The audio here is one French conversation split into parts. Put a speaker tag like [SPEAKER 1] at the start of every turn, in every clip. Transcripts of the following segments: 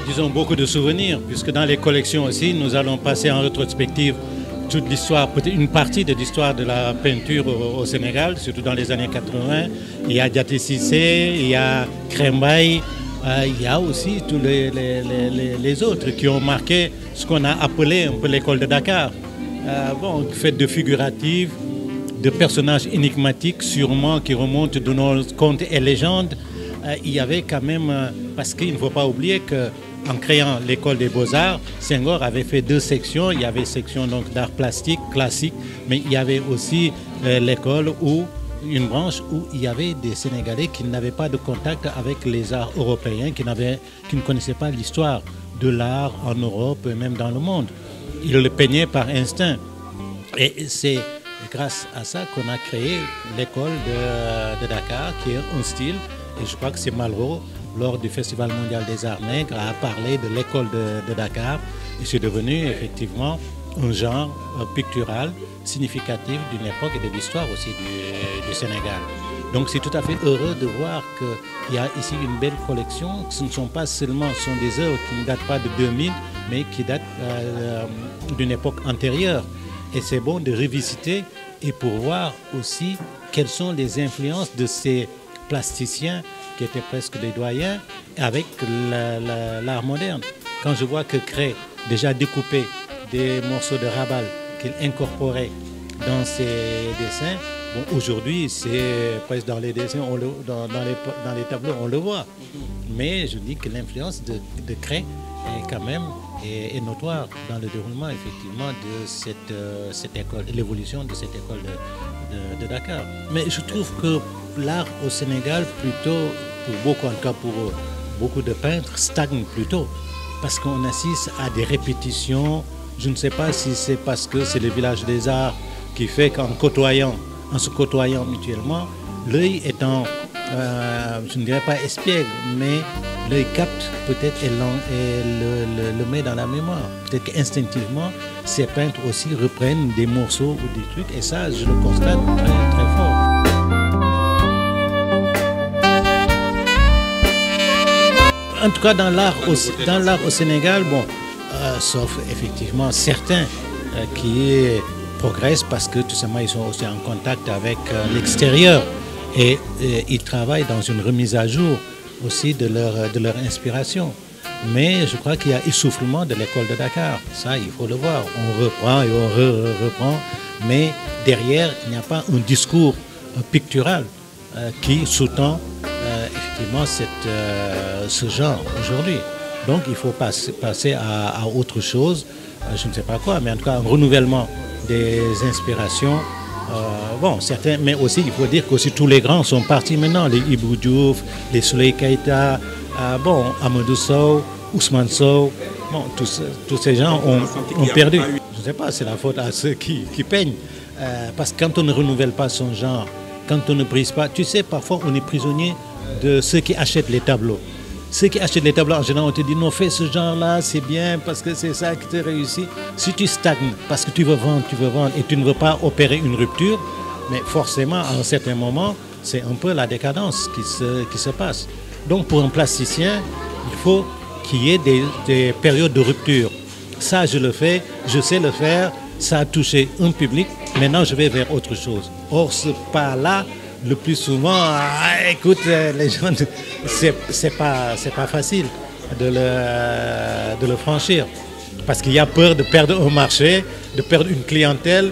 [SPEAKER 1] disons, beaucoup de souvenirs, puisque dans les collections aussi, nous allons passer en rétrospective toute l'histoire, peut-être une partie de l'histoire de la peinture au Sénégal, surtout dans les années 80. Il y a Diaté Cissé, il y a Krembaï, il y a aussi tous les autres qui ont marqué ce qu'on a appelé un peu l'école de Dakar. Bon, fait de figuratives, de personnages énigmatiques, sûrement qui remontent de nos contes et légendes. Il y avait quand même, parce qu'il ne faut pas oublier qu'en créant l'école des beaux-arts, Senghor avait fait deux sections. Il y avait section d'art plastique classique, mais il y avait aussi l'école où une branche où il y avait des Sénégalais qui n'avaient pas de contact avec les arts européens, qui ne connaissaient pas l'histoire de l'art en Europe et même dans le monde. Ils le peignaient par instinct. Et c'est grâce à ça qu'on a créé l'école de Dakar, qui est un style. Et je crois que c'est Malraux, lors du Festival mondial des arts nègres, a parlé de l'école de Dakar. Et c'est devenu effectivement un genre pictural significatif d'une époque et de l'histoire aussi du Sénégal. Donc c'est tout à fait heureux de voir qu'il y a ici une belle collection. Ce ne sont pas seulement des œuvres qui ne datent pas de 2000, mais qui datent d'une époque antérieure. Et c'est bon de revisiter et pour voir aussi quelles sont les influences de ces plasticiens qui étaient presque des doyens avec l'art moderne. Quand je vois que Cret déjà découpé des morceaux de Rabal qu'il incorporait dans ses dessins, bon, aujourd'hui c'est presque dans les dessins, dans les tableaux on le voit. Mais je dis que l'influence de Cret est quand même est notoire dans le déroulement effectivement de cette école, l'évolution de cette école de Dakar. Mais je trouve que l'art au Sénégal, plutôt, pour beaucoup, en tout cas pour beaucoup de peintres, stagne plutôt. Parce qu'on assiste à des répétitions. Je ne sais pas si c'est parce que c'est le village des arts qui fait qu'en se côtoyant mutuellement, l'œil étant, je ne dirais pas espiègle, mais l'œil capte peut-être et le met dans la mémoire. Peut-être qu'instinctivement, ces peintres aussi reprennent des morceaux ou des trucs. Et ça, je le constate très, très fort. En tout cas, dans l'art au Sénégal, bon, sauf effectivement certains qui progressent parce que tout simplement ils sont aussi en contact avec l'extérieur et ils travaillent dans une remise à jour aussi de leur inspiration. Mais je crois qu'il y a essoufflement de l'école de Dakar. Ça, il faut le voir. On reprend et on reprend, mais derrière, il n'y a pas un discours pictural qui sous-tend effectivement ce genre aujourd'hui. Donc il faut passer à autre chose, je ne sais pas quoi, mais en tout cas un renouvellement des inspirations. Bon, certains, mais aussi il faut dire que aussi tous les grands sont partis maintenant, les Ibou Diouf, les Souley Keïta, bon, Amadou Sow, Ousmane Sow, bon, tous ces gens ont perdu. Je ne sais pas, c'est la faute à ceux qui peignent, parce que quand on ne renouvelle pas son genre, quand on ne brise pas, tu sais, parfois on est prisonnier de ceux qui achètent les tableaux. Ceux qui achètent les tableaux, en général, on te dit non, fais ce genre-là, c'est bien, parce que c'est ça qui te réussit. Si tu stagnes, parce que tu veux vendre, et tu ne veux pas opérer une rupture, mais forcément, à un certain moment, c'est un peu la décadence qui se passe. Donc, pour un plasticien, il faut qu'il y ait des périodes de rupture. Ça, je le fais, je sais le faire, ça a touché un public, maintenant je vais vers autre chose. Or, ce pas-là, le plus souvent, écoute, les gens, c'est pas facile de le franchir. Parce qu'il y a peur de perdre un marché, de perdre une clientèle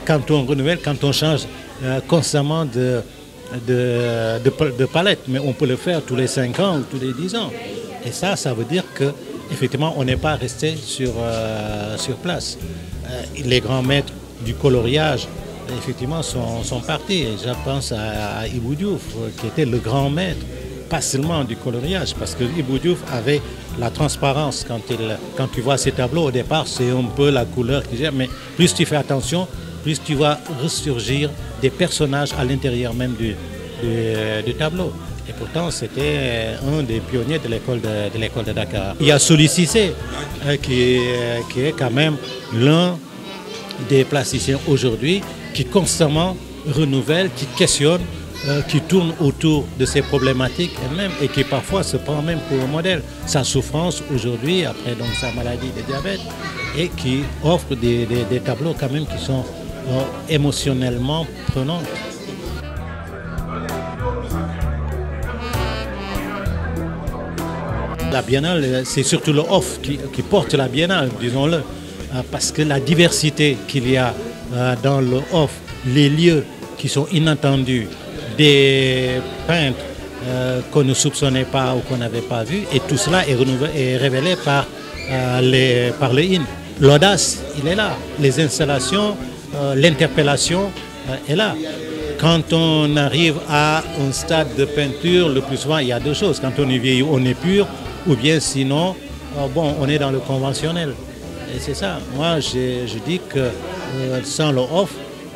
[SPEAKER 1] quand on renouvelle, quand on change constamment de palette. Mais on peut le faire tous les 5 ans ou tous les 10 ans. Et ça veut dire qu'effectivement, on n'est pas resté sur place. Les grands maîtres du coloriage, effectivement, sont partis. Je pense à Ibou Diouf, qui était le grand maître, pas seulement du coloriage, parce que Ibou Diouf avait la transparence. Quand tu vois ses tableaux, au départ, c'est un peu la couleur qui gère, mais plus tu fais attention, plus tu vas ressurgir des personnages à l'intérieur même du tableau. Et pourtant, c'était un des pionniers de l'école de Dakar. Il y a Souli Cissé, qui est quand même l'un des plasticiens aujourd'hui, qui constamment renouvelle, qui questionne qui tourne autour de ces problématiques elle-même et qui parfois se prend même pour un modèle. Sa souffrance aujourd'hui, après donc sa maladie de diabète, et qui offre des tableaux quand même qui sont émotionnellement prenants. La biennale, c'est surtout le off qui porte la biennale, disons-le, parce que la diversité qu'il y a dans le off, les lieux qui sont inattendus, des peintres qu'on ne soupçonnait pas ou qu'on n'avait pas vus, et tout cela est révélé par les in. L'audace, il est là. Les installations, l'interpellation est là. Quand on arrive à un stade de peinture, le plus souvent, il y a deux choses. Quand on est vieilli, on est pur, ou bien sinon, bon, on est dans le conventionnel. Et c'est ça. Moi, je dis que sans le off,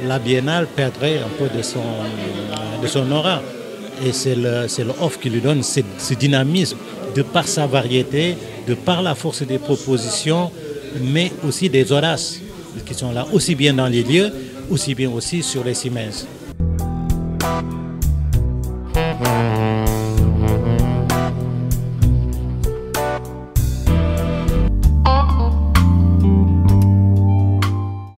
[SPEAKER 1] la biennale perdrait un peu de son aura. Et c'est le off qui lui donne ce dynamisme, de par sa variété, de par la force des propositions, mais aussi des audaces qui sont là, aussi bien dans les lieux, aussi bien aussi sur les Siemens.